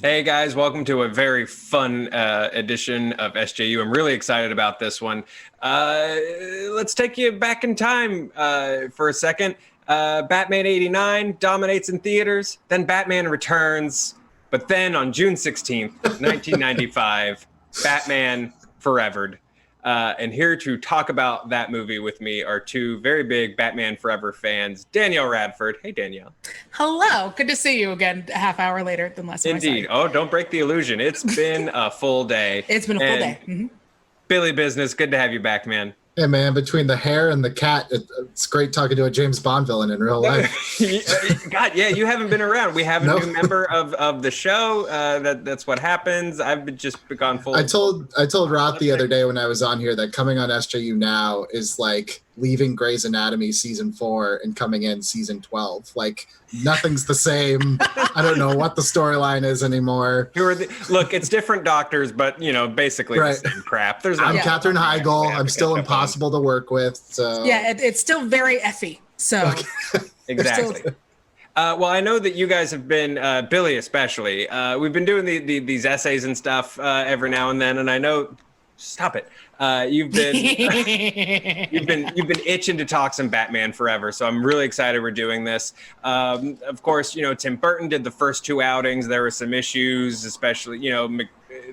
Hey guys, welcome to a very fun edition of SJU. I'm really excited about this one. Let's take you back in time for a second. Batman 89 dominates in theaters, then Batman Returns, but then on June 16th, 1995, Batman Forevered. And here to talk about that movie with me are two very big Batman Forever fans, Danielle Radford. Hey, Danielle. Hello. Good to see you again a half hour later than last time. Indeed. Oh, don't break the illusion. It's been a full day. It's been a full day. Mm-hmm. Billy Business, good to have you back, man. Yeah, man, between the hair and the cat, it's great talking to a James Bond villain in real life. God, yeah, you haven't been around. We have a new member of the show. That's what happens. I've just gone full. I told Roth the other day when I was on here that coming on SJU now is like leaving Grey's Anatomy season 4 and coming in season 12. Like nothing's the same. I don't know what the storyline is anymore. Look, it's different doctors, but basically the same crap. I'm Katherine Heigl. I'm still impossible to work with. So yeah, it's still very effy. So exactly. Well, I know that you guys have been, Billy especially. We've been doing these essays and stuff every now and then, and I know. Stop it. You've been itching to talk some Batman Forever, so I'm really excited we're doing this. Of course, Tim Burton did the first 2 outings. There were some issues, especially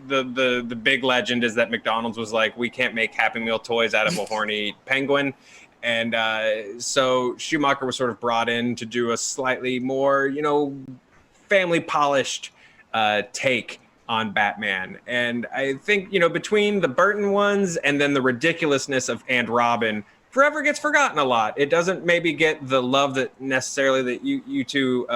the big legend is that McDonald's was like, we can't make Happy Meal toys out of a horny penguin. And so Schumacher was sort of brought in to do a slightly more, family polished take on Batman. And I think, between the Burton ones and then the ridiculousness of And Robin, Forever gets forgotten a lot. It doesn't maybe get the love that necessarily that you two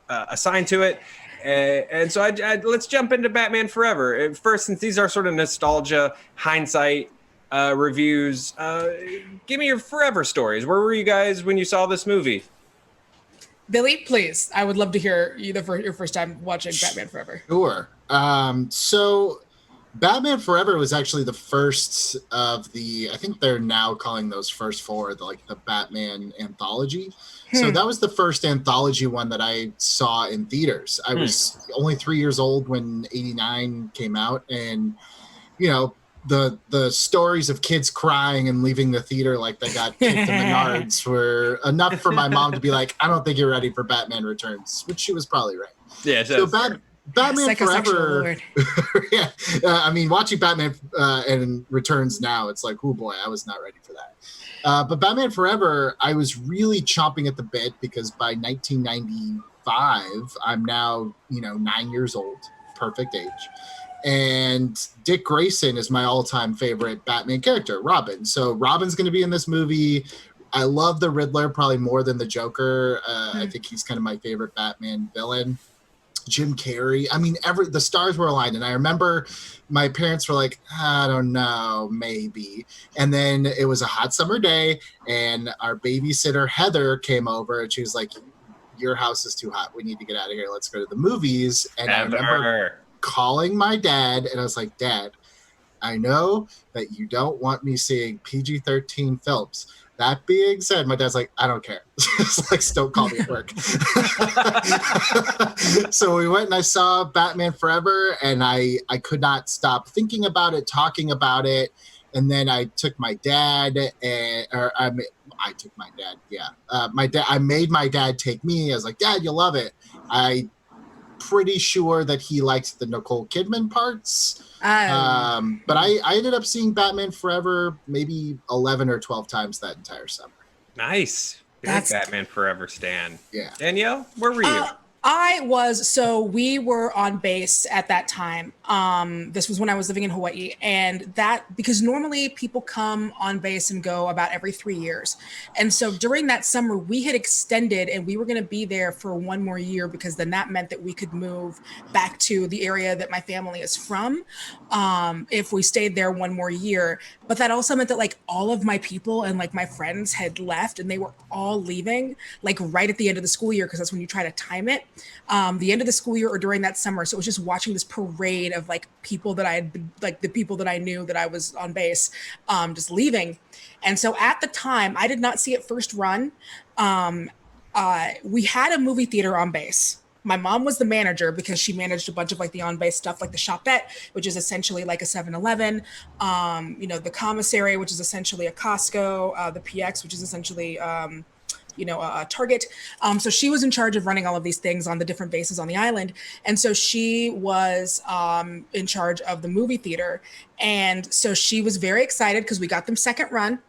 assign to it. And so let's jump into Batman Forever. First, since these are sort of nostalgia, hindsight reviews, give me your Forever stories. Where were you guys when you saw this movie? Billy, please. I would love to hear your first time watching Batman Forever. Sure. So Batman Forever was actually the first of I think they're now calling those first 4 the Batman anthology. So that was the first anthology one that I saw in theaters. I was only 3 years old when 89 came out, and the stories of kids crying and leaving the theater like they got kicked in the nards were enough for my mom to be like, I don't think you're ready for Batman Returns, which she was probably right. Yeah. So Batman Forever. Yeah. Watching Batman and Returns now, it's like, oh boy, I was not ready for that. But Batman Forever, I was really chomping at the bit because by 1995, I'm now, 9 years old, perfect age. And Dick Grayson is my all-time favorite Batman character, Robin. So Robin's going to be in this movie. I love the Riddler probably more than the Joker. I think he's kind of my favorite Batman villain. Jim Carrey. The stars were aligned. And I remember my parents were like, I don't know, maybe. And then it was a hot summer day, and our babysitter, Heather, came over, and she was like, your house is too hot. We need to get out of here. Let's go to the movies. And Heather. I remember calling my dad, and I was like, Dad, I know that you don't want me seeing PG-13 films. That being said, my dad's like, I don't care. It's like, don't call me at work. So we went and I saw Batman Forever, and I could not stop thinking about it, talking about it. And then I took my dad, I took my dad. Yeah. I made my dad take me. I was like, Dad, you'll love it. Pretty sure that he liked the Nicole Kidman parts. But I ended up seeing Batman Forever maybe 11 or 12 times that entire summer. Nice. That's Batman Forever stan. Yeah. Danielle, where were you? We were on base at that time. This was when I was living in Hawaii, and because normally people come on base and go about every 3 years. And so during that summer, we had extended, and we were going to be there for 1 more year, because then that meant that we could move back to the area that my family is from, if we stayed there 1 more year. But that also meant that all of my people and my friends had left, and they were all leaving right at the end of the school year, because that's when you try to time it. The end of the school year or during that summer. So it was just watching this parade of people that I had been, the people that I knew that I was on base, just leaving. And so at the time, I did not see it first run. We had a movie theater on base. My mom was the manager because she managed a bunch of like the on-base stuff, like the Shopette, which is essentially like a 7-Eleven, the commissary, which is essentially a Costco, the PX, which is essentially, a Target. So she was in charge of running all of these things on the different bases on the island. And so she was in charge of the movie theater. And so she was very excited because we got them second run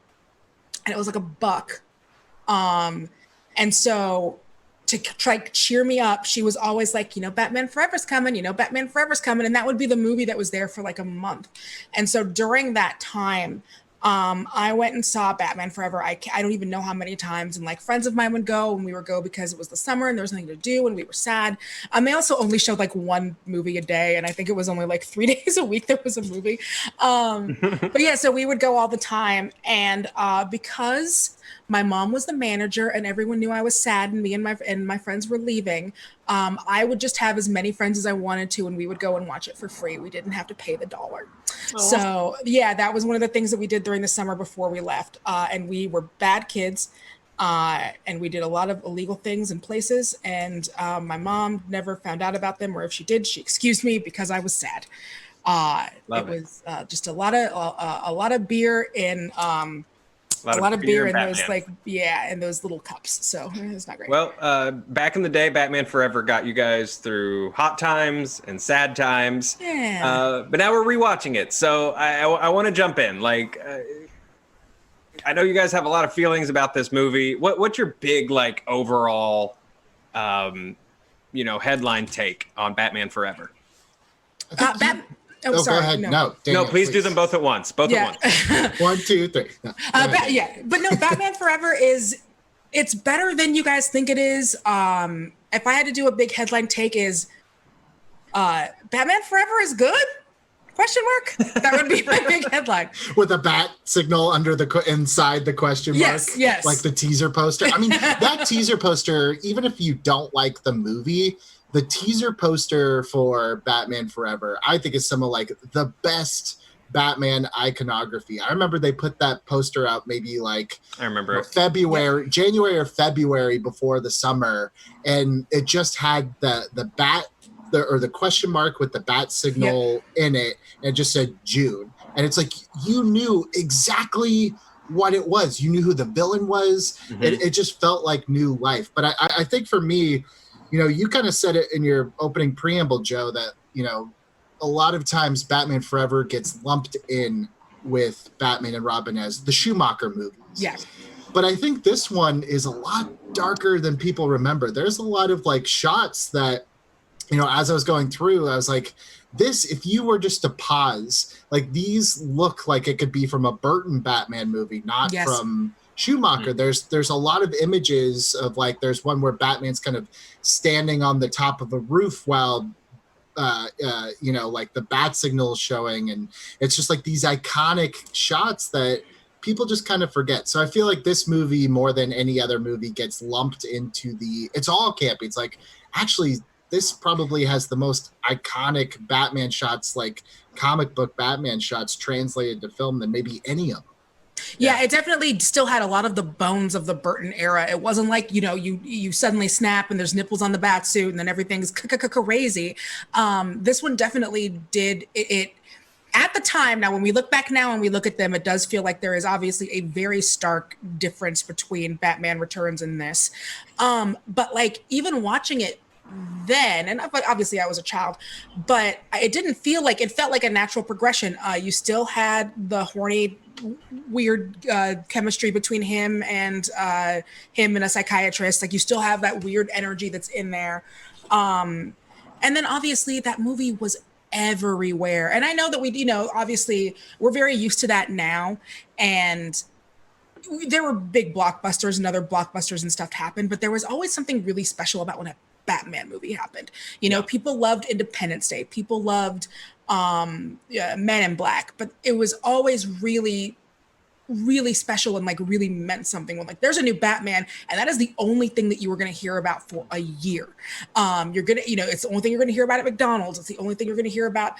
and it was like $1. And so to try to cheer me up, she was always like, Batman Forever's coming, Batman Forever's coming. And that would be the movie that was there for like a month. And so during that time, I went and saw Batman Forever. I don't even know how many times. And like friends of mine would go and we would go because it was the summer and there was nothing to do and we were sad. They also only showed like one movie a day. And I think it was only like 3 days a week there was a movie. But yeah, so we would go all the time. And because my mom was the manager and everyone knew I was sad and me and my friends were leaving, I would just have as many friends as I wanted to and we would go and watch it for free. We didn't have to pay the $1. So yeah, that was one of the things that we did during the summer before we left. And we were bad kids. And we did a lot of illegal things in places. And my mom never found out about them, or if she did, she excused me because I was sad. It was just a lot of beer in a lot of beer in those in those little cups. So it's not great. Well, back in the day, Batman Forever got you guys through hot times and sad times. Yeah. But now we're rewatching it, so I want to jump in. Like, I know you guys have a lot of feelings about this movie. What's your big overall, headline take on Batman Forever? Oh, sorry. Go ahead. No, Danielle, please do them both at once. Both at once. 1, 2, 3. No, but no, Batman Forever it's better than you guys think it is. If I had to do a big headline take is, Batman Forever is good? Question mark? That would be my big headline. With a bat signal inside the question mark. Yes. Like the teaser poster. I mean, that teaser poster, even if you don't like the movie, the teaser poster for Batman Forever, I think is some of the best Batman iconography. I remember they put that poster out maybe January or February before the summer, and it just had the bat the question mark with the bat signal in it, and it just said June. And it's like you knew exactly what it was. You knew who the villain was. Mm-hmm. It just felt like new life. But I think for me, you kind of said it in your opening preamble, Joe, that, a lot of times Batman Forever gets lumped in with Batman and Robin as the Schumacher movies. Yeah. But I think this one is a lot darker than people remember. There's a lot of shots that, as I was going through, I was like, if you were just to pause, these look like it could be from a Burton Batman movie, not from Schumacher. Mm-hmm. There's a lot of images of there's one where Batman's kind of standing on the top of a roof while the bat signal is showing, and it's just these iconic shots that people just kind of forget. So I feel like this movie, more than any other movie, gets lumped into it's all campy. It's actually this probably has the most iconic Batman shots, comic book Batman shots translated to film than maybe any of them. Yeah, it definitely still had a lot of the bones of the Burton era. It wasn't like, you suddenly snap and there's nipples on the bat suit and then everything's crazy. This one definitely did it at the time. Now, when we look back now and we look at them, it does feel like there is obviously a very stark difference between Batman Returns and this. But even watching it then, and obviously I was a child, but it didn't feel like, it felt like a natural progression. You still had the horny, weird chemistry between him and a psychiatrist. You still have that weird energy that's in there. And then obviously that movie was everywhere. And I know that we, obviously we're very used to that now. And there were big blockbusters and other blockbusters and stuff happened, but there was always something really special about when a Batman movie happened. People loved Independence Day. People loved Men in Black, but it was always really, really special and really meant something when there's a new Batman, and that is the only thing that you were going to hear about for a year. You're going to, it's the only thing you're going to hear about at McDonald's. It's the only thing you're going to hear about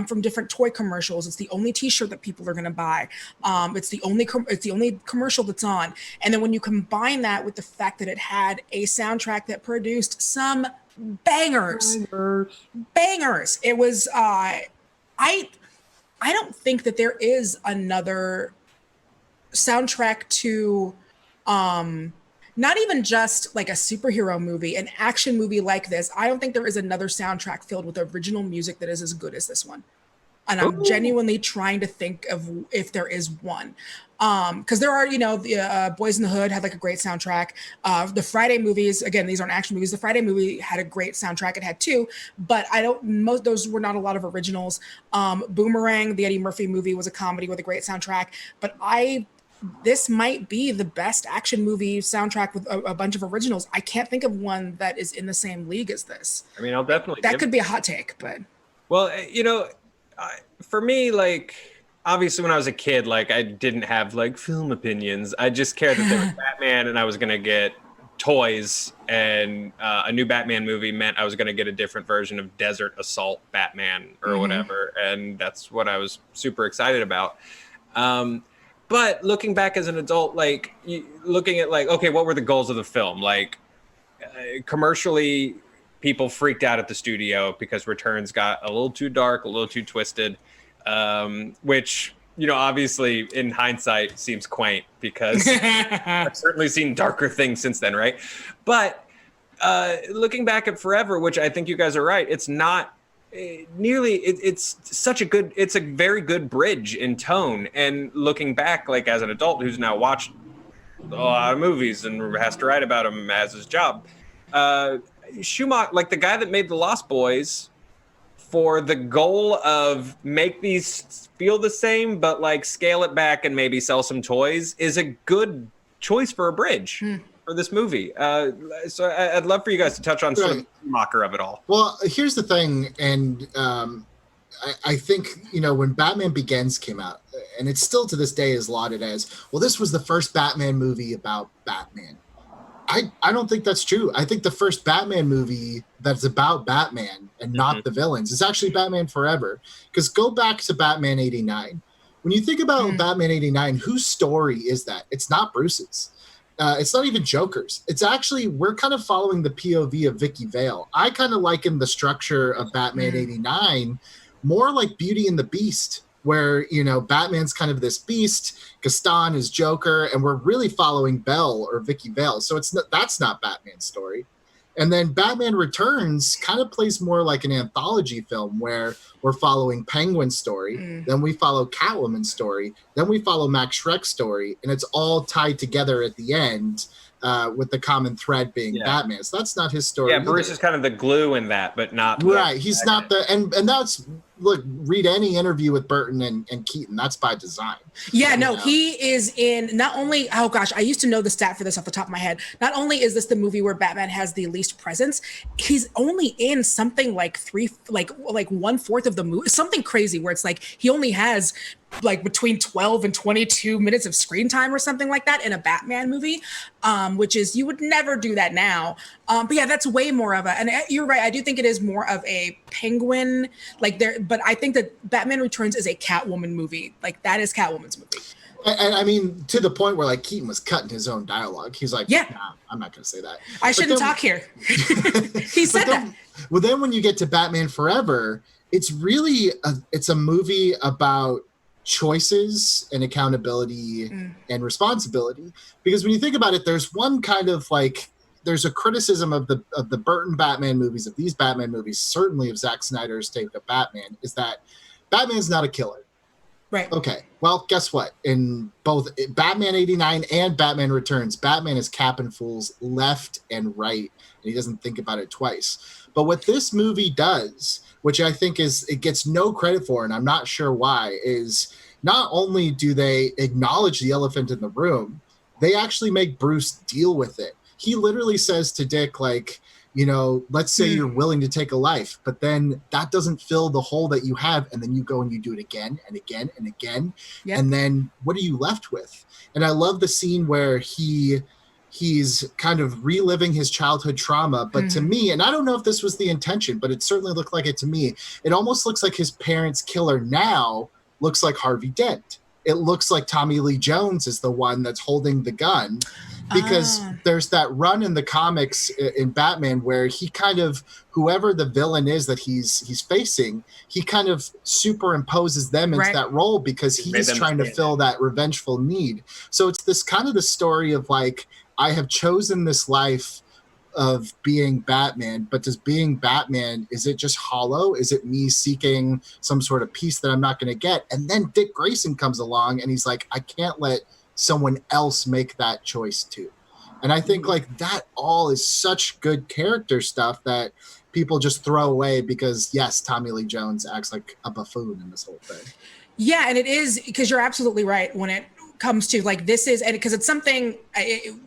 from different toy commercials. It's the only t-shirt that people are going to buy. It's the only commercial that's on. And then when you combine that with the fact that it had a soundtrack that produced some bangers. It was I don't think that there is another soundtrack to not even just like a superhero movie, an action movie like this. I don't think there is another soundtrack filled with original music that is as good as this one. And I'm genuinely trying to think of if there is one. Because there are, the Boys in the Hood had like a great soundtrack. The Friday movies, again, these aren't action movies. The Friday movie had a great soundtrack. It had two, but most those were not a lot of originals. Boomerang, the Eddie Murphy movie, was a comedy with a great soundtrack. But this might be the best action movie soundtrack with a bunch of originals. I can't think of one that is in the same league as this. I mean, I'll definitely. That could be a hot take, but. Well, for me, like, obviously when I was a kid, like, I didn't have like film opinions. I just cared that there was Batman and I was going to get toys, and a new Batman movie meant I was going to get a different version of Desert Assault Batman or whatever. And that's what I was super excited about. But looking back as an adult, like looking at like, okay, what were the goals of the film? Like commercially, people freaked out at the studio because returns got a little too dark, a little too twisted, which, obviously in hindsight seems quaint because I've certainly seen darker things since then, right? But looking back at Forever, which I think you guys are right, it's not nearly, it's a very good bridge in tone. And looking back, like as an adult who's now watched a lot of movies and has to write about them as his job, Schumacher, like the guy that made The Lost Boys, for the goal of make these feel the same, but like scale it back and maybe sell some toys, is a good choice for a bridge for this movie. So I'd love for you guys to touch on sort of the Schumacher of it all. Well, here's the thing, and I think, when Batman Begins came out, and it's still to this day is lauded as, well, this was the first Batman movie about Batman. I don't think that's true. I think the first Batman movie that's about Batman and not the villains is actually Batman Forever. Because go back to Batman 89. When you think about Batman 89, whose story is that? It's not Bruce's. It's not even Joker's. It's actually, we're kind of following the POV of Vicky Vale. I kind of liken the structure of Batman 89 more like Beauty and the Beast, where, Batman's kind of this beast, Gaston is Joker, and we're really following Belle or Vicky Vale. So that's not Batman's story. And then Batman Returns kind of plays more like an anthology film where we're following Penguin's story, then we follow Catwoman's story, then we follow Max Schreck's story, and it's all tied together at the end with the common thread being Batman. So that's not his story. Yeah, Bruce is kind of the glue in that, but not right. He's not the and that's. Look, read any interview with Burton and Keaton. That's by design. Yeah, no, he is in not only, oh gosh, I used to know the stat for this off the top of my head. Not only is this the movie where Batman has the least presence, he's only in something like 1/4 of the movie, something crazy where it's like he only has like between 12 and 22 minutes of screen time or something like that in a Batman movie, which is, you would never do that now. But yeah, that's way more of and you're right. I do think it is more of a Penguin, but I think that Batman Returns is a Catwoman movie. Like that is Catwoman's movie. And I mean, to the point where like Keaton was cutting his own dialogue. He's like, nah, I'm not going to say that. I shouldn't talk here. He said that. Well, then when you get to Batman Forever, it's really, it's a movie about choices and accountability and responsibility. Because when you think about it, there's one kind of like, there's a criticism of the Burton Batman movies, of these Batman movies, certainly of Zack Snyder's take of Batman, is that Batman's not a killer. Right. Okay. Well, guess what? In both Batman 89 and Batman Returns, Batman is capping fools left and right, and he doesn't think about it twice. But what this movie does, which I think it gets no credit for, and I'm not sure why, is not only do they acknowledge the elephant in the room, they actually make Bruce deal with it. He literally says to Dick, like, let's say you're willing to take a life, but then that doesn't fill the hole that you have. And then you go and you do it again and again and again. Yep. And then what are you left with? And I love the scene where he's kind of reliving his childhood trauma. But to me, and I don't know if this was the intention, but it certainly looked like it to me. It almost looks like his parents' killer now looks like Harvey Dent. It looks like Tommy Lee Jones is the one that's holding the gun. because there's that run in the comics in Batman where he kind of, whoever the villain is that he's facing, he kind of superimposes them into that role because he's trying to fill that revengeful need. So it's this kind of the story of like, I have chosen this life of being Batman, but does being Batman, is it just hollow? Is it me seeking some sort of peace that I'm not going to get? And then Dick Grayson comes along and he's like, I can't let someone else make that choice too. And I think like that all is such good character stuff that people just throw away because yes, Tommy Lee Jones acts like a buffoon in this whole thing. Yeah. And it is, because you're absolutely right when it comes to like, this is, and because it's something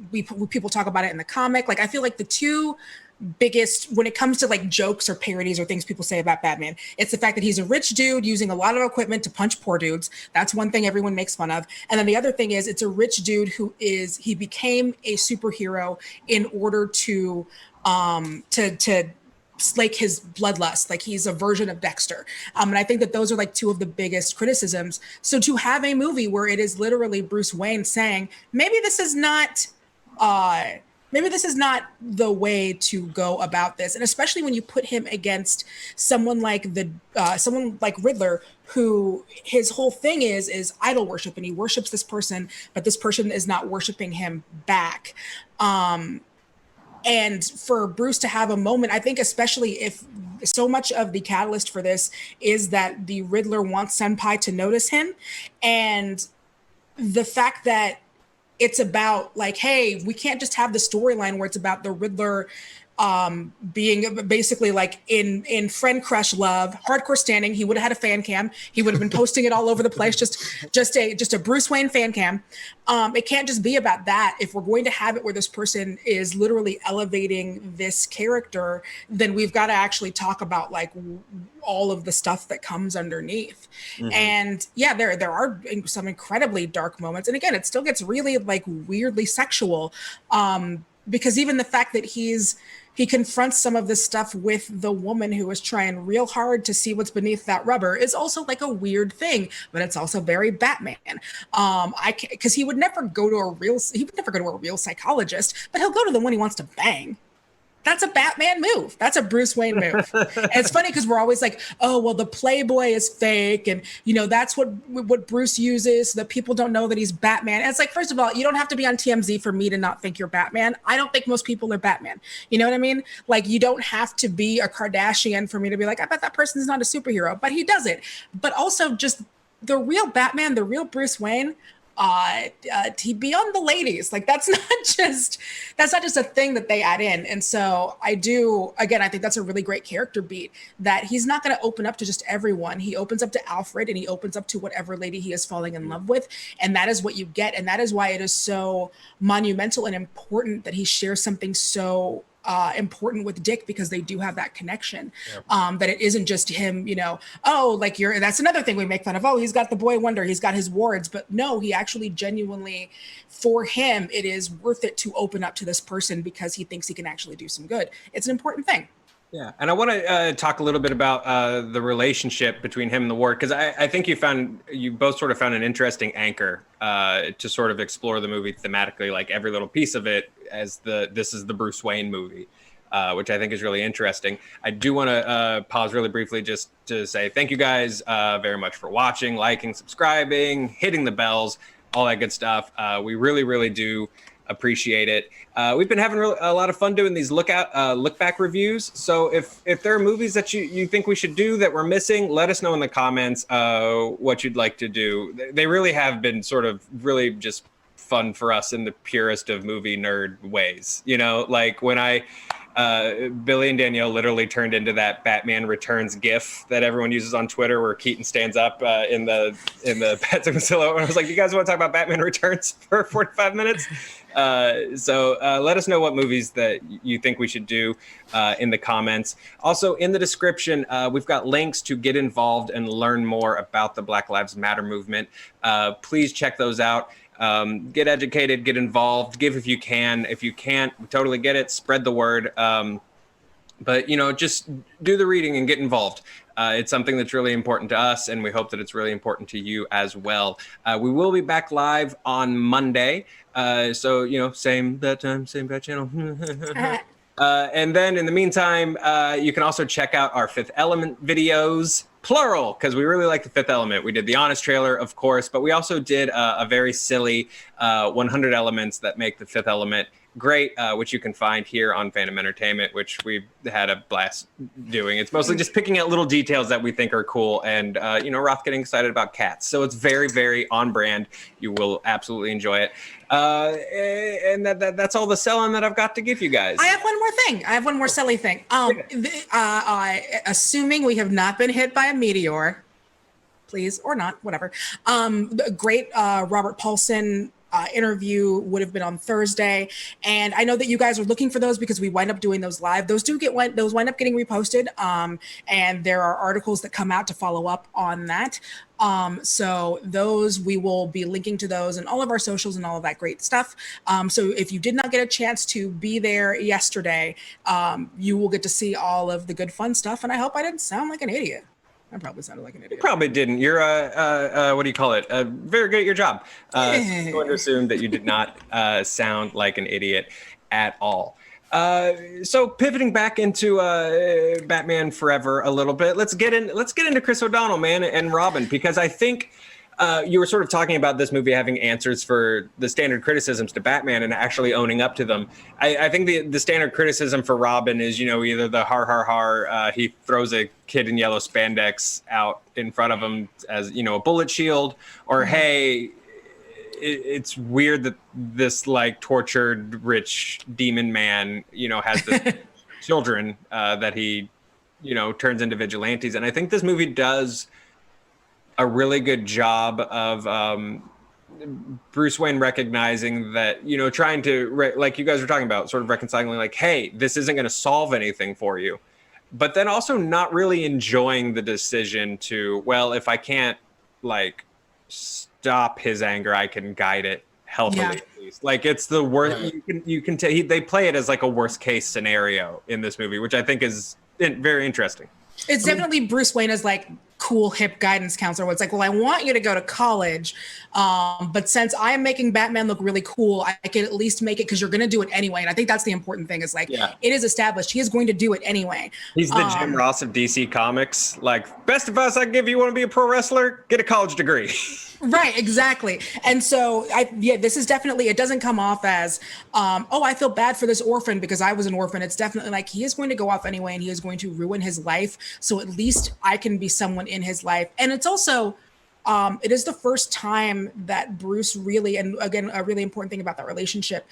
people talk about it in the comic. Like, I feel like the two biggest, when it comes to like jokes or parodies or things people say about Batman, it's the fact that he's a rich dude using a lot of equipment to punch poor dudes. That's one thing everyone makes fun of. And then the other thing is it's a rich dude he became a superhero in order to slake his bloodlust. Like, he's a version of Dexter. And I think that those are like two of the biggest criticisms. So to have a movie where it is literally Bruce Wayne saying, maybe this is not the way to go about this. And especially when you put him against someone like Riddler, who his whole thing is idol worship, and he worships this person, but this person is not worshiping him back. And for Bruce to have a moment, I think, especially if so much of the catalyst for this is that the Riddler wants Senpai to notice him, and the fact that it's about like, hey, we can't just have the storyline where it's about the Riddler being basically like in friend crush love, hardcore standing. He would have had a fan cam. He would have been posting it all over the place. Just a Bruce Wayne fan cam. It can't just be about that. If we're going to have it where this person is literally elevating this character, then we've got to actually talk about like all of the stuff that comes underneath. Mm-hmm. And yeah, there are some incredibly dark moments. And again, it still gets really like weirdly sexual. Because even the fact that he confronts some of this stuff with the woman who is trying real hard to see what's beneath that rubber is also like a weird thing, but it's also very Batman. Because he would never go to a real psychologist, but he'll go to the one he wants to bang. That's a Batman move. That's a Bruce Wayne move. And it's funny because we're always like, oh, well, the Playboy is fake. And, that's what Bruce uses so that people don't know that he's Batman. And it's like, first of all, you don't have to be on TMZ for me to not think you're Batman. I don't think most people are Batman. You know what I mean? Like, you don't have to be a Kardashian for me to be like, I bet that person's not a superhero. But he does it. But also just the real Batman, the real Bruce Wayne, he be on the ladies. Like, that's not just a thing that they add in. And so I think that's a really great character beat, that he's not going to open up to just everyone. He opens up to Alfred, and he opens up to whatever lady he is falling in love with. And that is what you get. And that is why it is so monumental and important that he shares something so important with Dick, because they do have that connection. Yep. That it isn't just him, that's another thing we make fun of. Oh, he's got the boy wonder, he's got his wards, but no, he actually genuinely, for him, it is worth it to open up to this person because he thinks he can actually do some good. It's an important thing. Yeah, and I want to talk a little bit about the relationship between him and the ward, because I think you both sort of found an interesting anchor to sort of explore the movie thematically, like every little piece of it as this is the Bruce Wayne movie, which I think is really interesting. I do want to pause really briefly just to say thank you guys very much for watching, liking, subscribing, hitting the bells, all that good stuff. We really, really do appreciate it. We've been having a lot of fun doing these look back reviews. So if there are movies that you think we should do that we're missing, let us know in the comments what you'd like to do. They really have been sort of really just fun for us in the purest of movie nerd ways. Like when Billy and Danielle literally turned into that Batman Returns GIF that everyone uses on Twitter, where Keaton stands up in the Patterson silhouette. And I was like, "You guys want to talk about Batman Returns for 45 minutes?" So let us know what movies that you think we should do in the comments. Also, in the description, we've got links to get involved and learn more about the Black Lives Matter movement. Please check those out. Get educated, get involved, give if you can. If you can't, we totally get it. Spread the word. But just do the reading and get involved. It's something that's really important to us, and we hope that it's really important to you as well. We will be back live on Monday. So, same bad time, same bad channel. And then in the meantime, you can also check out our Fifth Element videos, plural, because we really like the Fifth Element. We did the Honest trailer, of course, but we also did a very silly 100 elements that make the Fifth Element great, which you can find here on Fandom Entertainment, which we've had a blast doing. It's mostly just picking out little details that we think are cool, and Roth getting excited about cats. So it's very, very on brand. You will absolutely enjoy it. And that's all the selling that I've got to give you guys. I have one more thing. I have one more silly thing. Assuming we have not been hit by a meteor, please, or not, whatever. The great Robert Paulson interview would have been on Thursday, and I know that you guys are looking for those because we wind up doing those live. Those wind up getting reposted, and there are articles that come out to follow up on that. So those, we will be linking to those and all of our socials and all of that great stuff. So if you did not get a chance to be there yesterday, you will get to see all of the good fun stuff. And I hope I didn't sound like an idiot. I probably sounded like an idiot. You probably didn't. You're what do you call it? Very good at your job. I'm going to assume that you did not sound like an idiot at all. So pivoting back into Batman Forever a little bit, let's get into Chris O'Donnell, man, and Robin, because I think you were sort of talking about this movie having answers for the standard criticisms to Batman and actually owning up to them. I think the standard criticism for Robin is, either the har, he throws a kid in yellow spandex out in front of him as, a bullet shield, or, hey, it's weird that this like tortured rich demon man, has the children that he, turns into vigilantes. And I think this movie does a really good job of Bruce Wayne recognizing that, trying to, like you guys were talking about, sort of reconciling like, hey, this isn't going to solve anything for you. But then also not really enjoying the decision to, well, if I can't like stop his anger, I can guide it healthily at least. Like it's the worst. You can tell they play it as like a worst case scenario in this movie, which I think is very interesting. It's definitely Bruce Wayne as like cool hip guidance counselor where it's like, well, I want you to go to college, but since I am making Batman look really cool, I can at least make it because you're going to do it anyway. And I think that's the important thing is like, it is established. He is going to do it anyway. He's the Jim Ross of DC Comics. Like, best advice I can give you, want to be a pro wrestler? Get a college degree. Right, exactly. And so, this is definitely, it doesn't come off as, I feel bad for this orphan because I was an orphan. It's definitely like he is going to go off anyway and he is going to ruin his life. So at least I can be someone in his life. And it's also, it is the first time that Bruce really, and again, a really important thing about that relationship,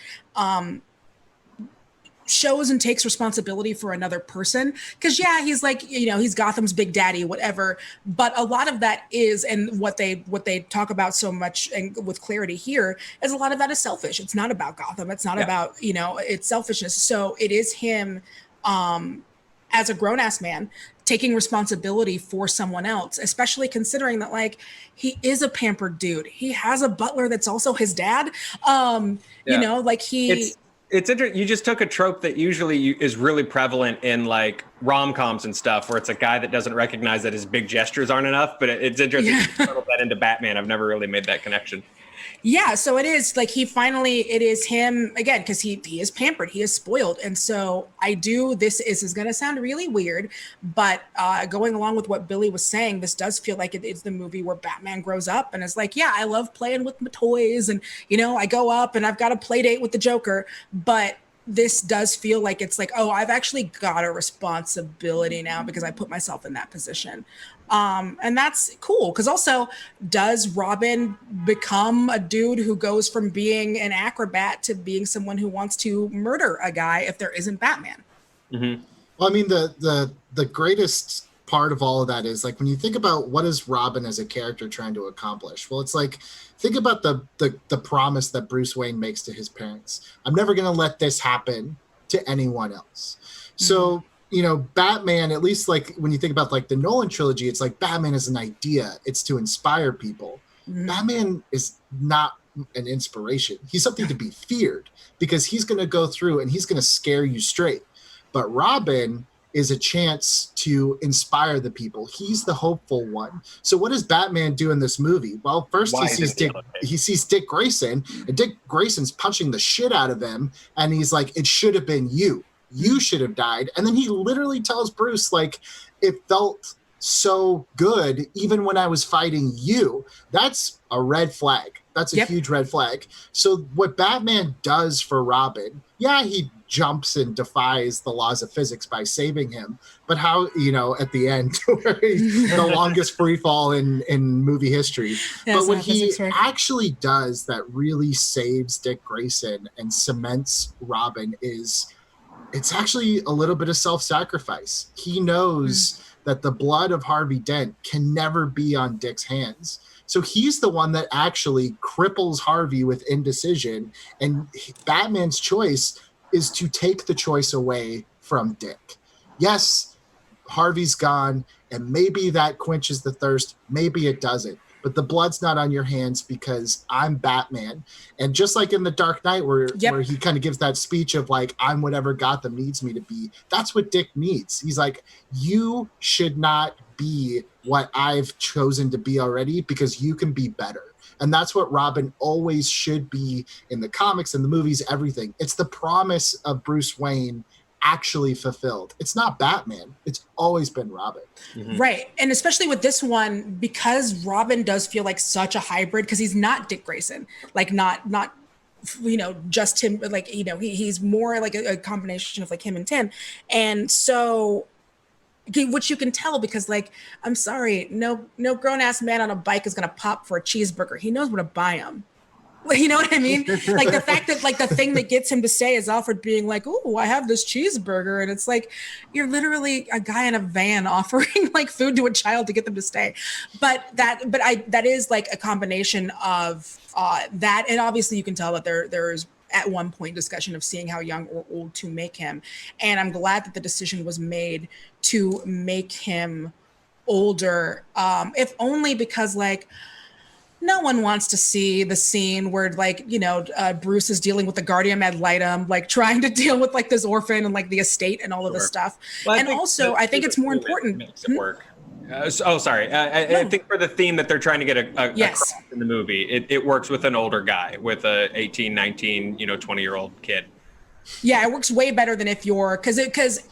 shows and takes responsibility for another person. Because he's like, he's Gotham's big daddy, whatever. But a lot of that is, and what they talk about so much and with clarity here, is a lot of that is selfish. It's not about Gotham. It's not about, it's selfishness. So it is him as a grown-ass man taking responsibility for someone else, especially considering that like he is a pampered dude. He has a butler that's also his dad. Like he... It's interesting. You just took a trope that usually is really prevalent in like rom-coms and stuff, where it's a guy that doesn't recognize that his big gestures aren't enough. But it's interesting to funnel that into Batman. I've never really made that connection. Yeah, so it is like it is him again, because he is pampered, he is spoiled. And so this is going to sound really weird, but going along with what Billy was saying, this does feel like it's the movie where Batman grows up and is like, yeah, I love playing with my toys. And, I go up and I've got a play date with the Joker. But this does feel like it's like, oh, I've actually got a responsibility now because I put myself in that position. And that's cool. Because also, does Robin become a dude who goes from being an acrobat to being someone who wants to murder a guy if there isn't Batman? Mm-hmm. Well, I mean, the greatest part of all of that is like when you think about what is Robin as a character trying to accomplish. Well, it's like think about the promise that Bruce Wayne makes to his parents. I'm never going to let this happen to anyone else. Mm-hmm. So, Batman, at least like when you think about like the Nolan trilogy, it's like Batman is an idea. It's to inspire people. Mm-hmm. Batman is not an inspiration. He's something to be feared because he's going to go through and he's going to scare you straight. But Robin is a chance to inspire the people. He's the hopeful one. So what does Batman do in this movie? Well, first he sees Dick Grayson, and Dick Grayson's punching the shit out of him, and he's like, it should have been you. You should have died. And then he literally tells Bruce, like, it felt so good even when I was fighting you. That's a red flag. That's a huge red flag. So what Batman does for Robin, he jumps and defies the laws of physics by saving him. But how, at the end, where he's the longest free fall in movie history. But what he actually does that really saves Dick Grayson and cements Robin is it's actually a little bit of self-sacrifice. He knows that the blood of Harvey Dent can never be on Dick's hands. So he's the one that actually cripples Harvey with indecision. And Batman's choice is to take the choice away from Dick. Yes, Harvey's gone, and maybe that quenches the thirst. Maybe it doesn't. But the blood's not on your hands because I'm Batman. And just like in The Dark Knight, where he kind of gives that speech of like, I'm whatever Gotham needs me to be. That's what Dick needs. He's like, you should not be what I've chosen to be already because you can be better. And that's what Robin always should be in the comics and the movies, everything. It's the promise of Bruce Wayne actually fulfilled. It's not Batman. It's always been Robin. Right. And especially with this one, because Robin does feel like such a hybrid, because he's not Dick Grayson, like not just him, like, he's more like a combination of like him and Tim. And so, which you can tell because, like, I'm sorry, no grown-ass man on a bike is going to pop for a cheeseburger. He knows where to buy them. You know what I mean? Like the fact that like the thing that gets him to stay is Alfred being like, "Oh, I have this cheeseburger," and it's like you're literally a guy in a van offering like food to a child to get them to stay. But that is like a combination of that, and obviously you can tell that there's at one point discussion of seeing how young or old to make him, and I'm glad that the decision was made to make him older, if only because like. No one wants to see the scene where, like, Bruce is dealing with the Guardian ad litem, like trying to deal with like this orphan and like the estate and all of this stuff. Well, I think it's more important. Makes it work. Sorry. I think for the theme that they're trying to get across in the movie, it works with an older guy, with a 18, 19, 20-year-old kid. Yeah, it works way better than if you're because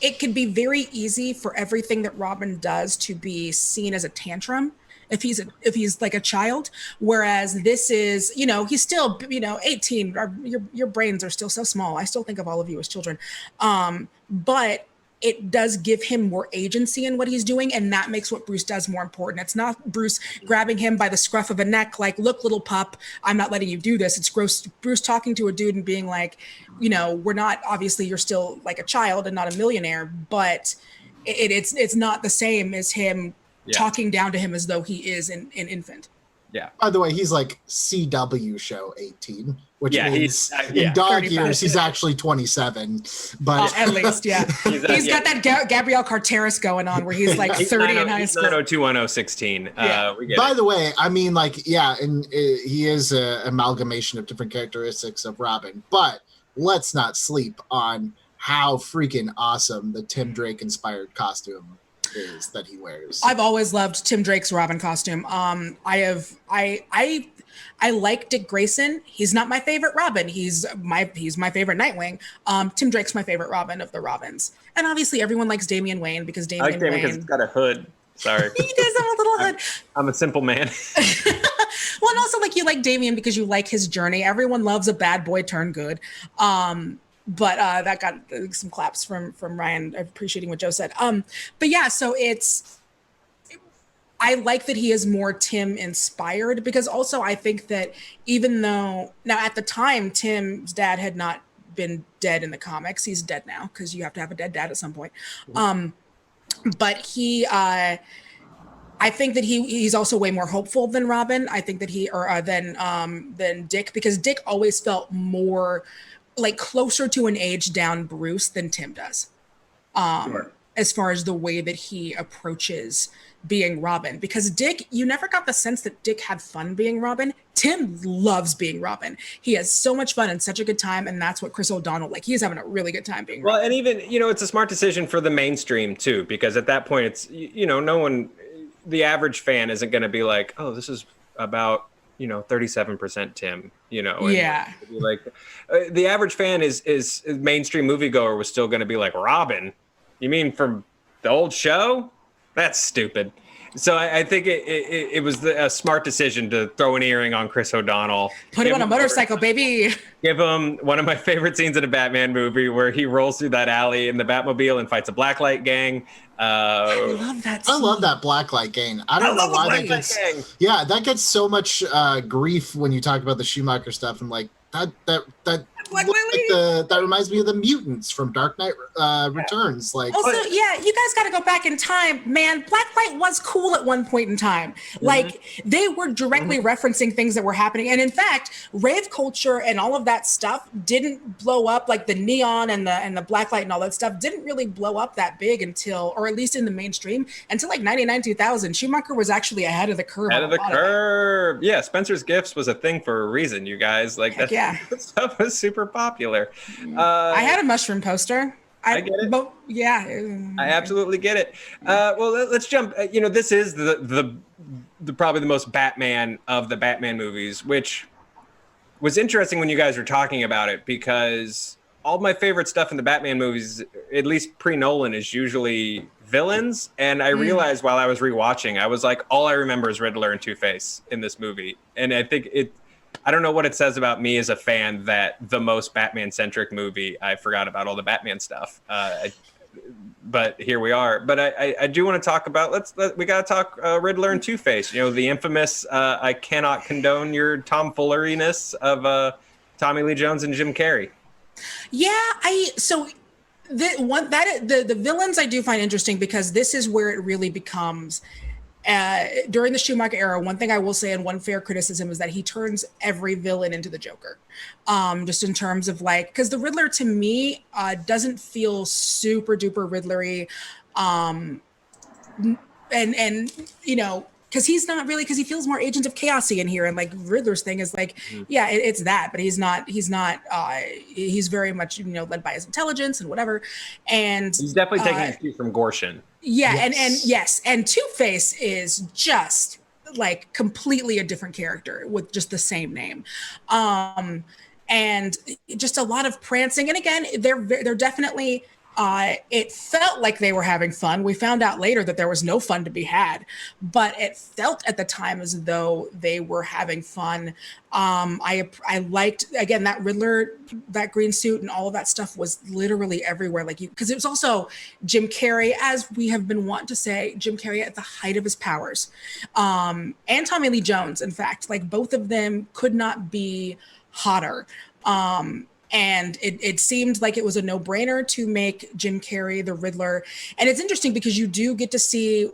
it could be very easy for everything that Robin does to be seen as a tantrum. If he's like a child, whereas this is, he's still, 18, your brains are still so small. I still think of all of you as children. But it does give him more agency in what he's doing. And that makes what Bruce does more important. It's not Bruce grabbing him by the scruff of a neck, like, look, little pup, I'm not letting you do this. It's Bruce talking to a dude and being like, we're not, obviously you're still like a child and not a millionaire, but it's not the same as him talking down to him as though he is an infant. Yeah. By the way, he's like CW show 18, which means in dog years he's actually 27. But at least, he's got that Gabrielle Carteris going on where he's like 30 in high school. 9021016. By the way, I mean, like, and he is an amalgamation of different characteristics of Robin. But let's not sleep on how freaking awesome the Tim Drake inspired costume is that he wears. I've always loved Tim Drake's Robin costume. I like Dick Grayson. He's not my favorite Robin. He's my favorite Nightwing. Tim Drake's my favorite Robin of the Robins. And obviously everyone likes Damian Wayne because Damian Wayne because it's got a hood. Sorry. He does have a little hood. I'm a simple man. Well, and also like you like Damian because you like his journey. Everyone loves a bad boy turned good. But that got some claps from Ryan appreciating what Joe said. But yeah, so I like that he is more Tim inspired because also I think that even though now at the time Tim's dad had not been dead in the comics, he's dead now because you have to have a dead dad at some point. But he, I think that he's also way more hopeful than Robin. I think that than Dick because Dick always felt more like closer to an age down Bruce than Tim does. As far as the way that he approaches being Robin, because Dick, you never got the sense that Dick had fun being Robin. Tim loves being Robin. He has so much fun and such a good time, and that's what Chris O'Donnell, like, he's having a really good time being Robin. Well, and even, it's a smart decision for the mainstream too, because at that point it's, no one, the average fan isn't going to be like, oh, this is about 37% Tim, Yeah. like the average fan is mainstream moviegoer was still going to be like, Robin, you mean from the old show? That's stupid. So I think it was a smart decision to throw an earring on Chris O'Donnell. Put him on a motorcycle, baby. Give him one of my favorite scenes in a Batman movie where he rolls through that alley in the Batmobile and fights a blacklight gang. I love that scene. I love that blacklight gang. I don't know why that gets. Yeah, that gets so much grief when you talk about the Schumacher stuff, and like that reminds me of the mutants from Dark Knight Returns. Like, also, yeah, you guys got to go back in time, man. Blacklight was cool at one point in time. Like, they were directly referencing things that were happening, and in fact, rave culture and all of that stuff didn't blow up. Like the neon and the blacklight and all that stuff didn't really blow up that big until, or at least in the mainstream, until like 99, 2000. Schumacher was actually ahead of the curve. Yeah, Spencer's Gifts was a thing for a reason, you guys. Like, that stuff was super popular. I had a mushroom poster. I get it. But, yeah. I absolutely get it. Well, let's jump. This is the probably the most Batman of the Batman movies, which was interesting when you guys were talking about it, because all my favorite stuff in the Batman movies, at least pre-Nolan, is usually villains. And I realized while I was rewatching, I was like, all I remember is Riddler and Two-Face in this movie. And I think I don't know what it says about me as a fan that the most Batman-centric movie, I forgot about all the Batman stuff. But here we are. But I do want to talk about, we got to talk Riddler and Two-Face. The infamous, I cannot condone your tomfooleriness of Tommy Lee Jones and Jim Carrey. Yeah, the villains I do find interesting, because this is where it really becomes during the Schumacher era. One thing I will say, and one fair criticism, is that he turns every villain into the Joker. Just in terms of like, because the Riddler to me doesn't feel super duper Riddlery, and because he's not really, because he feels more Agent of Chaosy in here, and like Riddler's thing is like, it's that, but he's not he's very much led by his intelligence and whatever, and he's definitely taking his cue from Gorshin. And Two-Face is just like completely a different character with just the same name, and just a lot of prancing, and again they're definitely it felt like they were having fun. We found out later that there was no fun to be had, but it felt at the time as though they were having fun. I liked, again, that Riddler, that green suit and all of that stuff was literally everywhere. Like, because it was also Jim Carrey, as we have been wont to say, Jim Carrey at the height of his powers, and Tommy Lee Jones. In fact, like both of them could not be hotter. And it seemed like it was a no-brainer to make Jim Carrey the Riddler. And it's interesting because you do get to see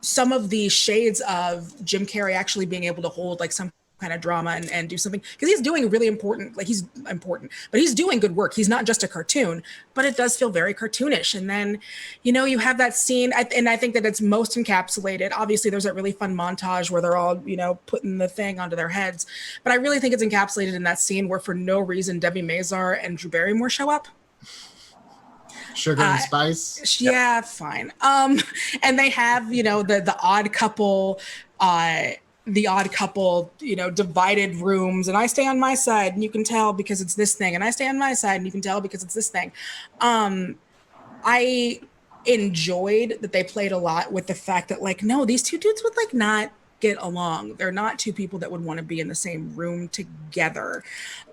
some of the shades of Jim Carrey actually being able to hold like some kind of drama and do something, because he's doing really important, like he's important, but he's doing good work. He's not just a cartoon, but it does feel very cartoonish. And then, you have that scene, and I think that it's most encapsulated. Obviously, there's that really fun montage where they're all, putting the thing onto their heads. But I really think it's encapsulated in that scene where for no reason, Debbie Mazar and Drew Barrymore show up. Sugar and Spice. Yeah, fine. And they have, the odd couple, divided rooms, and I stay on my side and you can tell because it's this thing, and I stay on my side and you can tell because it's this thing. I enjoyed that they played a lot with the fact that like, no, these two dudes would like not get along. They're not two people that would want to be in the same room together.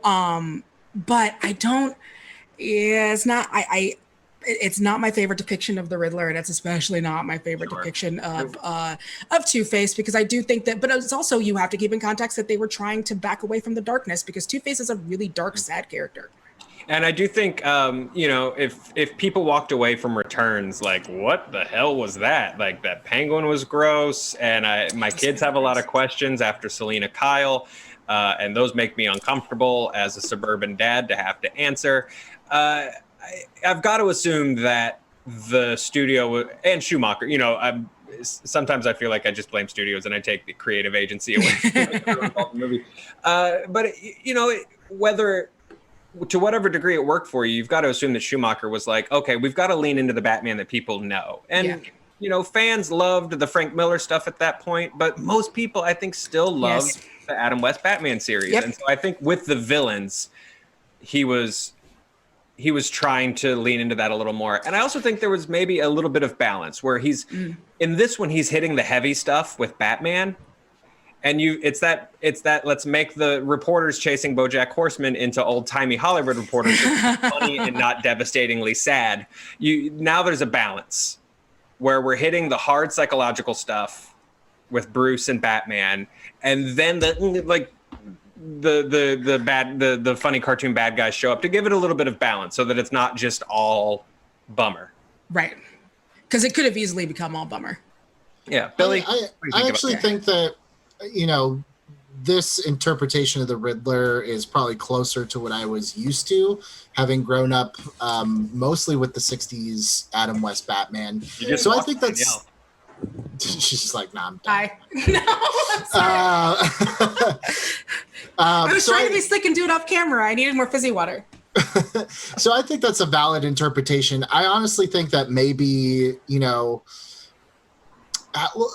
But I don't, it's not my favorite depiction of the Riddler, and it's especially not my favorite depiction of Two-Face, because I do think that, but it's also, you have to keep in context that they were trying to back away from the darkness, because Two-Face is a really dark, sad character. And I do think, if people walked away from Returns, like, what the hell was that? Like, that penguin was gross, and my kids have a lot of questions after Selena Kyle, and those make me uncomfortable as a suburban dad to have to answer. I've got to assume that the studio and Schumacher, sometimes I feel like I just blame studios and I take the creative agency away from the movie. But whether to whatever degree it worked for you, you've got to assume that Schumacher was like, okay, we've got to lean into the Batman that people know. And, fans loved the Frank Miller stuff at that point, but most people, I think, still loved the Adam West Batman series. Yep. And so I think with the villains, he was trying to lean into that a little more. And I also think there was maybe a little bit of balance where in this one, he's hitting the heavy stuff with Batman. And it's that let's make the reporters chasing BoJack Horseman into old timey Hollywood reporters funny and not devastatingly sad. Now there's a balance where we're hitting the hard psychological stuff with Bruce and Batman, and then the funny cartoon bad guys show up to give it a little bit of balance so that it's not just all bummer. Right. Because it could have easily become all bummer. Yeah. Billy? I actually think that, this interpretation of the Riddler is probably closer to what I was used to, having grown up mostly with the 60s Adam West Batman. So I think that's... Danielle. She's just like, nah, I'm done. I was trying to be slick and do it off camera. I needed more fizzy water. So I think that's a valid interpretation. I honestly think that maybe,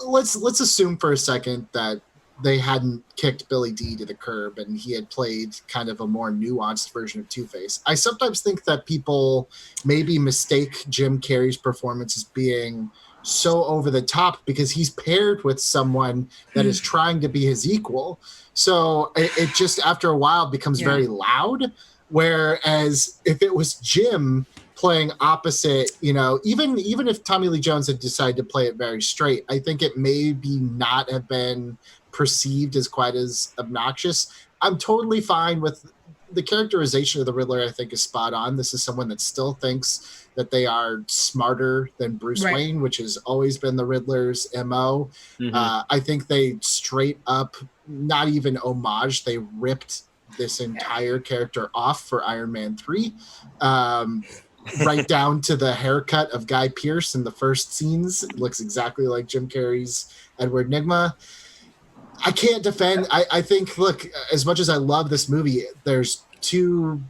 let's assume for a second that they hadn't kicked Billy D to the curb and he had played kind of a more nuanced version of Two-Face. I sometimes think that people maybe mistake Jim Carrey's performance as being so over the top because he's paired with someone that is trying to be his equal. So it just after a while becomes very loud. Whereas if it was Jim playing opposite, even if Tommy Lee Jones had decided to play it very straight, I think it maybe not have been perceived as quite as obnoxious. I'm totally fine with the characterization of the Riddler. I think is spot on. This is someone that still thinks that they are smarter than Bruce Wayne, which has always been the Riddler's MO. I think they straight up, not even homage, they ripped this entire character off for Iron Man 3. Right down to the haircut of Guy Pearce in the first scenes. It looks exactly like Jim Carrey's Edward Nygma. I can't defend. I think, look, as much as I love this movie, there's 2-3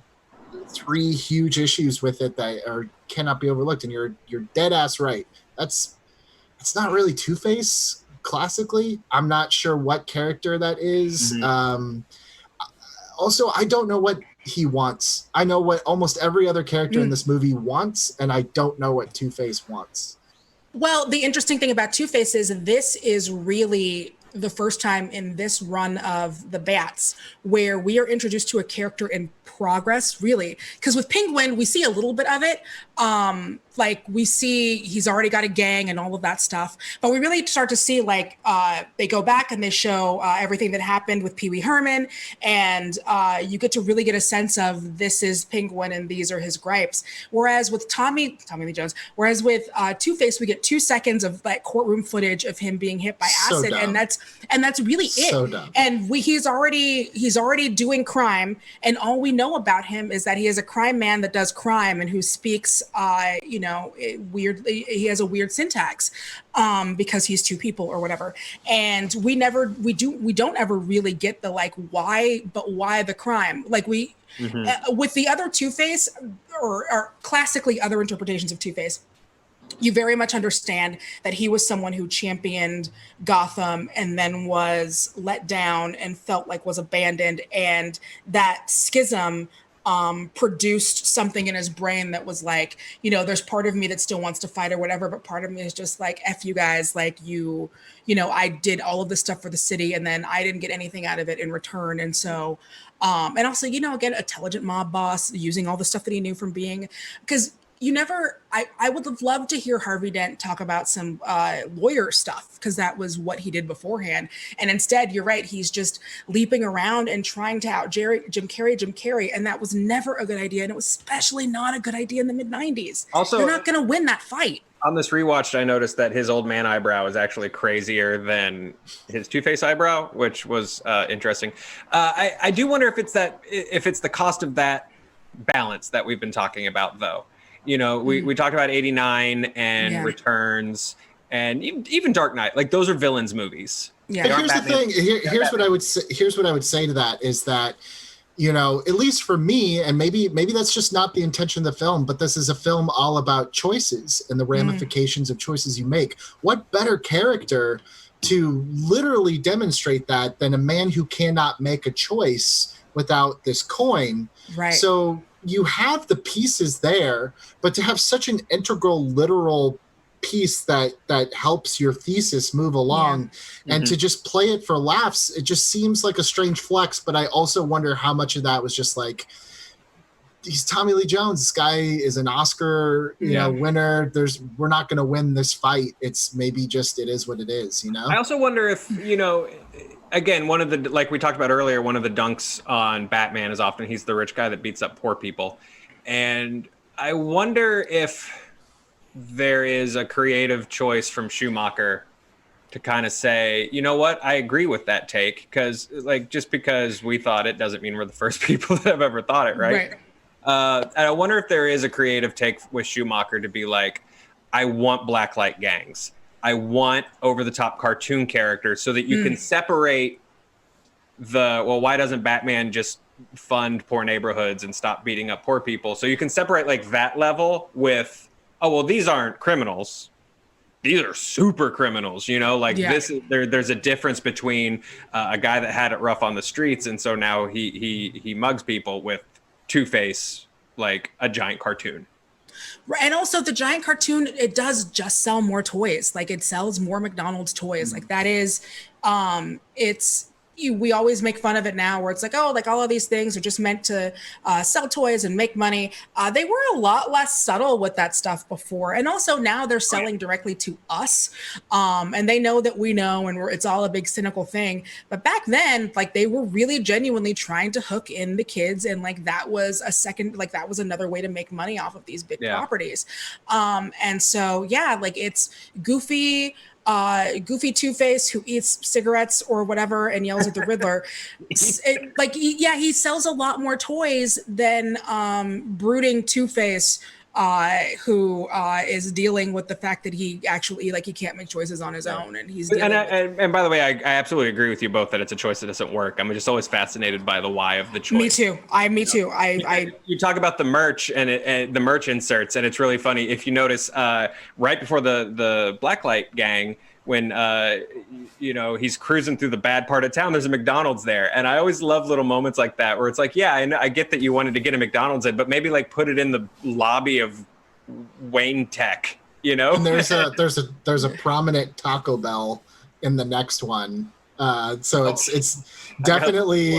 huge issues with it that cannot be overlooked. And you're dead ass right. It's not really Two-Face classically. I'm not sure what character that is. Also, I don't know what he wants. I know what almost every other character in this movie wants, and I don't know what Two-Face wants. Well, the interesting thing about Two-Face is this is really the first time in this run of the Bats where we are introduced to a character in progress, really. Because with Penguin, we see a little bit of it. We see he's already got a gang and all of that stuff. But we really start to see, they go back and they show everything that happened with Pee Wee Herman. And you get to really get a sense of this is Penguin and these are his gripes. Whereas with Tommy Lee Jones, whereas with Two-Face, we get 2 seconds of courtroom footage of him being hit by acid. And that's really it. So dumb. And he's already doing crime. And all we know about him is that he is a crime man that does crime and who speaks, weirdly, he has a weird syntax because he's 2 people or whatever. And we don't ever really get the why the crime? With the other Two-Face or classically other interpretations of Two-Face, you very much understand that he was someone who championed Gotham and then was let down and felt like was abandoned. And that schism produced something in his brain that was there's part of me that still wants to fight or whatever, but part of me is just F you guys, I did all of this stuff for the city and then I didn't get anything out of it in return. And so, and also, again, intelligent mob boss using all the stuff that he knew from being, because I would have loved to hear Harvey Dent talk about some lawyer stuff because that was what he did beforehand. And instead, you're right, he's just leaping around and trying to out Jim Carrey. And that was never a good idea. And it was especially not a good idea in the mid-90s. Also, you're not going to win that fight. On this rewatch, I noticed that his old man eyebrow is actually crazier than his Two-Face eyebrow, which was interesting. I do wonder if it's the cost of that balance that we've been talking about, though. We talked about 89 and Returns, and even Dark Knight. Like those are villains movies. Yeah. Here's the thing. Here's what I would say. Here's what I would say to that is that, you know, at least for me, and maybe that's just not the intention of the film, but this is a film all about choices and the ramifications of choices you make. What better character to literally demonstrate that than a man who cannot make a choice without this coin? Right. So you have the pieces there, but to have such an integral, literal piece that helps your thesis move along and to just play it for laughs, it just seems like a strange flex. But I also wonder how much of that was just like, he's Tommy Lee Jones, this guy is an Oscar winner, we're not going to win this fight. It's maybe just it is what it is, you know. I also wonder if, you know, again, one of the, like we talked about earlier, one of the dunks on Batman is often he's the rich guy that beats up poor people, and I wonder if there is a creative choice from Schumacher to kind of say, you know what, I agree with that take, because like just because we thought it doesn't mean we're the first people that have ever thought it, right? And I wonder if there is a creative take with Schumacher to be like, I want blacklight gangs, I want over-the-top cartoon characters, so that you can separate why doesn't Batman just fund poor neighborhoods and stop beating up poor people? So you can separate like that level with, oh, well, these aren't criminals, these are super criminals, you know, like this, there's a difference between a guy that had it rough on the streets, and so now he mugs people, with Two-Face, like a giant cartoon. Right. And also the giant cartoon, it does just sell more toys. Like it sells more McDonald's toys. Like that is, we always make fun of it now, where it's like, oh, like all of these things are just meant to sell toys and make money. They were a lot less subtle with that stuff before. And also now they're selling directly to us. And they know that we know, and it's all a big cynical thing. But back then, like they were really genuinely trying to hook in the kids. And like that was that was another way to make money off of these big properties. And so, like it's goofy Two-Face who eats cigarettes or whatever and yells at the Riddler. He sells a lot more toys than brooding Two-Face, who is dealing with the fact that he actually he can't make choices on his own, and he's and by the way, I absolutely agree with you both that it's a choice that doesn't work. I'm just always fascinated by the why of the choice. Me too. You talk about the merch and the merch inserts, and it's really funny if you notice right before the Blacklight gang, when he's cruising through the bad part of town, there's a McDonald's there. And I always love little moments like that where it's like, yeah, I get that you wanted to get a McDonald's in, but maybe like put it in the lobby of Wayne Tech, you know? And there's a prominent Taco Bell in the next one. So it's definitely,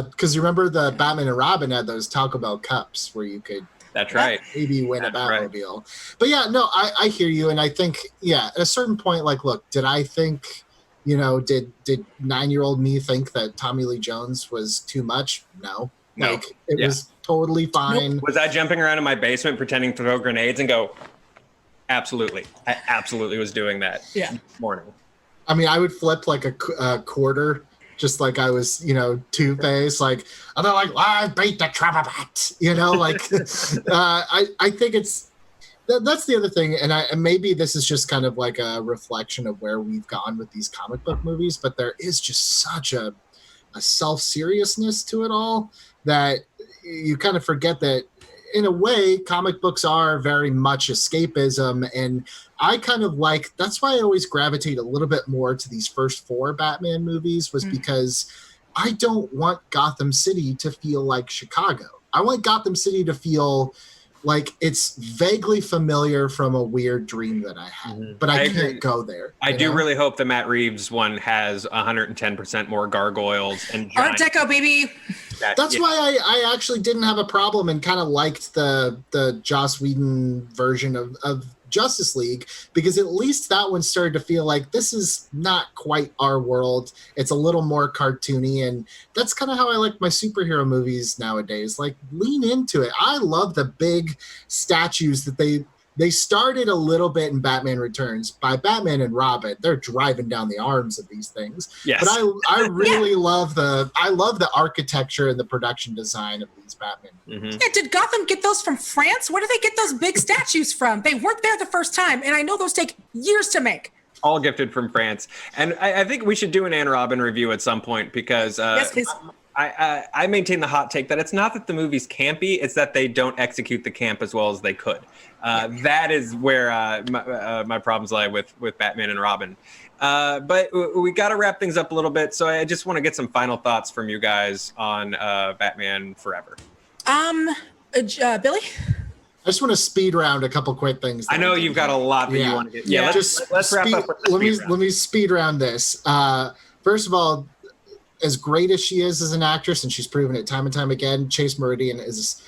because you remember the Batman and Robin had those Taco Bell cups where you could, that's right, maybe win a Batmobile. Right. But I hear you. And I think, at a certain point, like, look, did I think, did 9-year-old me think that Tommy Lee Jones was too much? No. It was totally fine. Nope. Was I jumping around in my basement pretending to throw grenades and go, absolutely. I absolutely was doing that this morning. I mean, I would flip like a quarter, just like I was, Two-Face, like, and they're like, I beat the Trababat, I think that's the other thing. And maybe this is just kind of like a reflection of where we've gone with these comic book movies, but there is just such a self-seriousness to it all that you kind of forget that in a way, comic books are very much escapism. And I kind of that's why I always gravitate a little bit more to these first 4 Batman movies, was because I don't want Gotham City to feel like Chicago. I want Gotham City to feel like it's vaguely familiar from a weird dream that I had, but I can't go there. I do really hope the Matt Reeves one has 110% more gargoyles and Art Deco, baby. That's why I actually didn't have a problem and kind of liked the Joss Whedon version of Justice League, because at least that one started to feel like this is not quite our world. It's a little more cartoony, and that's kind of how I like my superhero movies nowadays. Like, lean into it. I love the big statues that They started a little bit in Batman Returns. By Batman and Robin, they're driving down the arms of these things. Yes. But I really love the architecture and the production design of these Batman. Yeah, did Gotham get those from France? Where did they get those big statues from? They weren't there the first time, and I know those take years to make. All gifted from France. And I think we should do an Anne Robin review at some point because yes, please. I maintain the hot take that it's not that the movie's campy, it's that they don't execute the camp as well as they could. That is where my problems lie with Batman and Robin. But we got to wrap things up a little bit, so I just want to get some final thoughts from you guys on Batman Forever. Billy? I just want to speed round a couple quick things. I know you've got a lot that you want to get. Yeah, let's wrap up with let me speed round this. First of all, as great as she is as an actress, and she's proven it time and time again, Chase Meridian is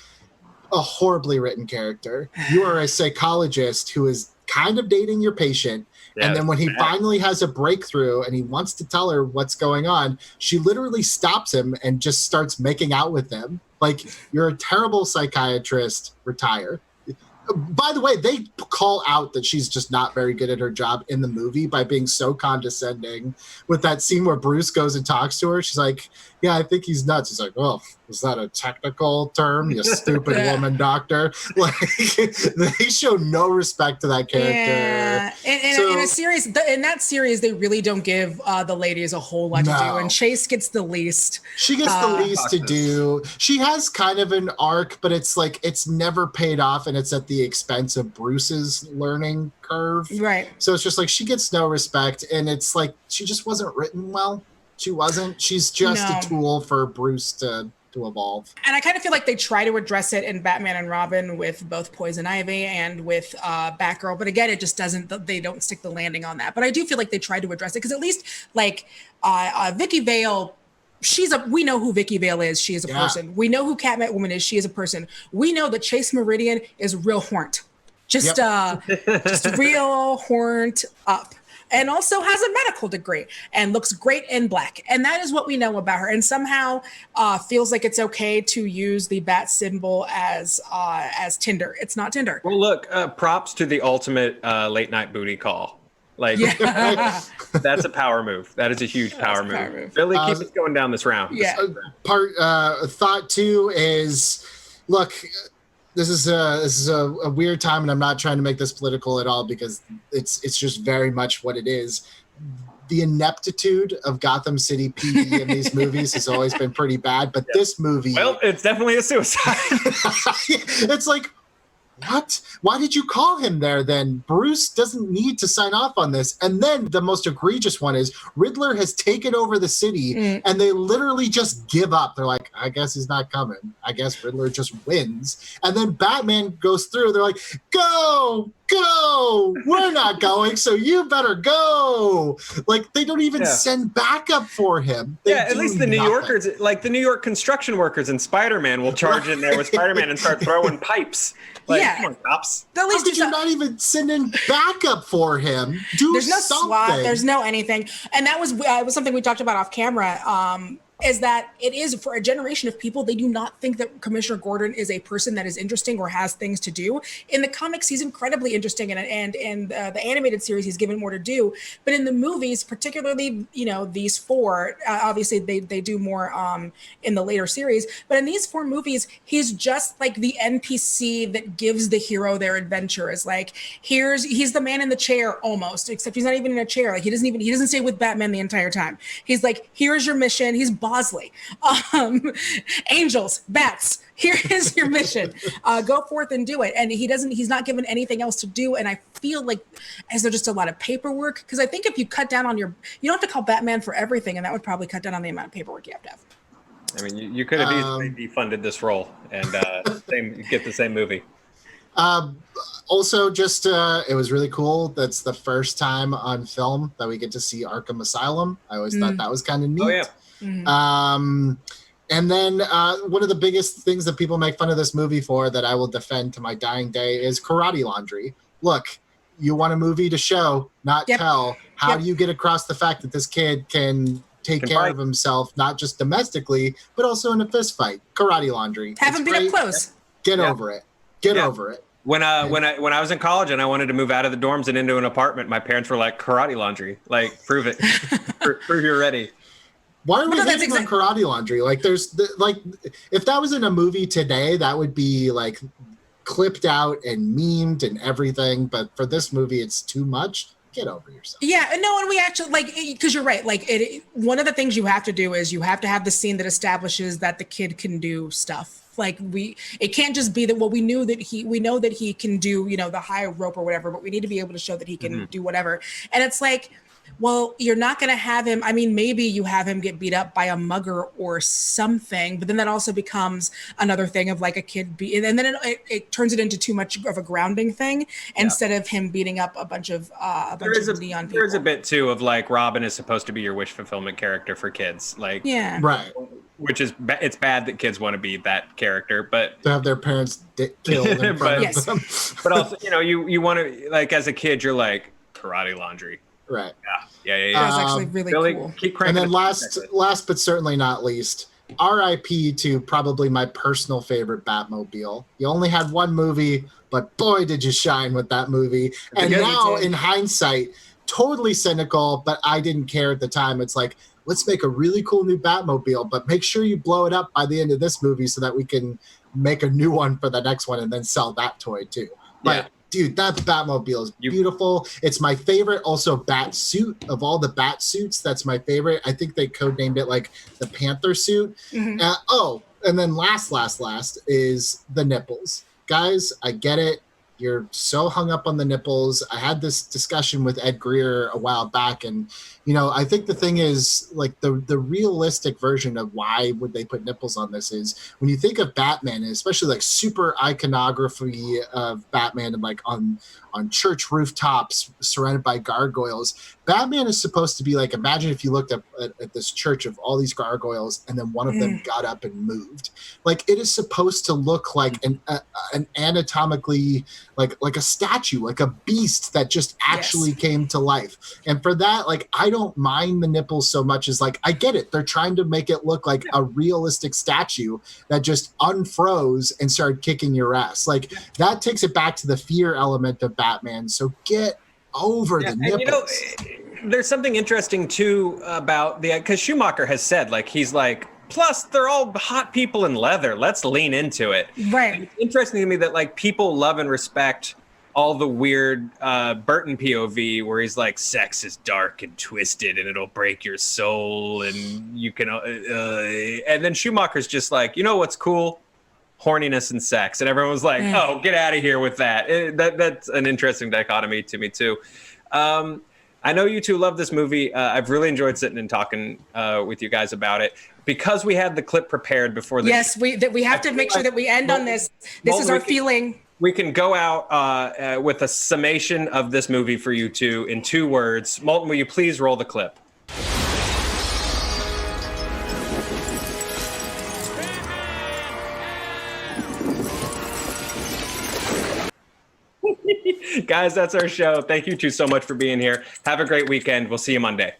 a horribly written character. You are a psychologist who is kind of dating your patient, and then when he finally has a breakthrough and he wants to tell her what's going on, she literally stops him and just starts making out with him. Like, you're a terrible psychiatrist, retire. By the way, they call out that she's just not very good at her job in the movie by being so condescending with that scene where Bruce goes and talks to her. She's like, yeah, I think he's nuts. He's like, well, is that a technical term, you stupid woman doctor? Like, they show no respect to that character. Yeah, in that series, they really don't give the ladies a whole lot to do, and Chase gets the least. She gets the least to do. She has kind of an arc, but it's like it's never paid off, and it's at the expense of Bruce's learning curve. Right. So it's just like she gets no respect, and it's like she just wasn't written well. She wasn't. She's just a tool for Bruce to evolve. And I kind of feel like they try to address it in Batman and Robin with both Poison Ivy and with Batgirl. But again, it just doesn't, they don't stick the landing on that. But I do feel like they tried to address it because at least like Vicky Vale, we know who Vicky Vale is. She is a person. We know who Catwoman is. She is a person. We know that Chase Meridian is real horned. Just real horned up. And also has a medical degree and looks great in black. And that is what we know about her. And somehow feels like it's okay to use the bat symbol as Tinder. It's not Tinder. Well, look, props to the ultimate late night booty call. Like, that's a power move. That is a huge power move. Billy, keep us going down this round. Yeah. Thought two is, look, this is a weird time, and I'm not trying to make this political at all because it's just very much what it is. The ineptitude of Gotham City PD in these movies has always been pretty bad, but this movie... Well, it's definitely a suicide. It's like, what? Why did you call him there then? Bruce doesn't need to sign off on this. And then the most egregious one is Riddler has taken over the city and they literally just give up. They're like, I guess he's not coming. I guess Riddler just wins. And then Batman goes through. They're like, go, we're not going, so you better go. Like, they don't even send backup for him. At least the New Yorkers, like the New York construction workers in Spider-Man will charge in there with Spider-Man and start throwing pipes. Like, come on, cops. At least you're not even sending backup for him. There's no SWAT. There's no anything. And that was something we talked about off camera. Is that it is for a generation of people, they do not think that Commissioner Gordon is a person that is interesting or has things to do. In the comics, he's incredibly interesting, and in the animated series, he's given more to do. But in the movies, particularly, these four, obviously they do more in the later series. But in these four movies, he's just like the NPC that gives the hero their adventure. Is like, he's the man in the chair almost, except he's not even in a chair. Like he doesn't stay with Batman the entire time. He's like, here's your mission. He's Bosley, angels, bats, here is your mission. Go forth and do it. And he's not given anything else to do. And I feel like, is there just a lot of paperwork? Because I think if you cut down on you don't have to call Batman for everything, and that would probably cut down on the amount of paperwork you have to have. I mean, you could have easily defunded this role and get the same movie. Also, just it was really cool. That's the first time on film that we get to see Arkham Asylum. I always thought that was kind of neat. Oh, yeah. And then one of the biggest things that people make fun of this movie for that I will defend to my dying day is Karate Laundry. Look, you want a movie to show, not tell. How do you get across the fact that this kid can take care of himself, not just domestically, but also in a fist fight? Karate Laundry. Have him beat up close. Get over it. Get over it. When I was in college and I wanted to move out of the dorms and into an apartment, my parents were like, karate laundry, like prove it, prove you're ready. Why are we hating on karate laundry? Like, if that was in a movie today, that would be like clipped out and memed and everything. But for this movie, it's too much. Get over yourself. Yeah, no, and we actually because you're right. Like, one of the things you have to do is you have to have the scene that establishes that the kid can do stuff. Like, it can't just be that, well, we know that he can do, the high rope or whatever, but we need to be able to show that he can do whatever. And it's like, well, you're not going to have him. I mean, maybe you have him get beat up by a mugger or something, but then that also becomes another thing of like a kid and then it turns it into too much of a grounding thing instead of him beating up a bunch of Dionne people. There's a bit too of like Robin is supposed to be your wish fulfillment character for kids, like right. Which is it's bad that kids want to be that character, but to have their parents killed in front of them. But also, you want to, like, as a kid, you're like karate laundry. Right. Yeah. That's actually really cool. Keep cranking. And then last but certainly not least, RIP to probably my personal favorite Batmobile. You only had one movie, but boy, did you shine with that movie. And now, in hindsight, totally cynical, but I didn't care at the time. It's like, let's make a really cool new Batmobile, but make sure you blow it up by the end of this movie so that we can make a new one for the next one and then sell that toy too. But dude, that Batmobile is beautiful. It's my favorite also bat suit of all the bat suits. That's my favorite. I think they codenamed it like the Panther suit. And then last is the nipples. Guys, I get it. You're so hung up on the nipples. I had this discussion with Ed Greer a while back, and I think the thing is, like, the realistic version of why would they put nipples on this is when you think of Batman, and especially like super iconography of Batman and like on church rooftops surrounded by gargoyles. Batman is supposed to be like, imagine if you looked at this church of all these gargoyles and then one of them got up and moved. Like, it is supposed to look like an anatomically like a statue, like a beast that just actually came to life. And for that, like, I don't mind the nipples so much as, like, I get it. They're trying to make it look like a realistic statue that just unfroze and started kicking your ass. Like, that takes it back to the fear element of Batman. So get over the nipples. And, there's something interesting too about because Schumacher has said, like, he's like, plus they're all hot people in leather. Let's lean into it. Right. And it's interesting to me that, like, people love and respect all the weird Burton POV where he's like, sex is dark and twisted and it'll break your soul and you can and then Schumacher's just like, you know what's cool? Horniness and sex. And everyone was like, oh, get out of here with that. That's an interesting dichotomy to me too. I know you two love this movie. I've really enjoyed sitting and talking with you guys about it. Because we had the clip prepared before this. Yes, we have to make sure that we end on this. This is our feeling. We can go out with a summation of this movie for you two in 2 words. Moulton, will you please roll the clip? Guys, that's our show. Thank you two so much for being here. Have a great weekend. We'll see you Monday.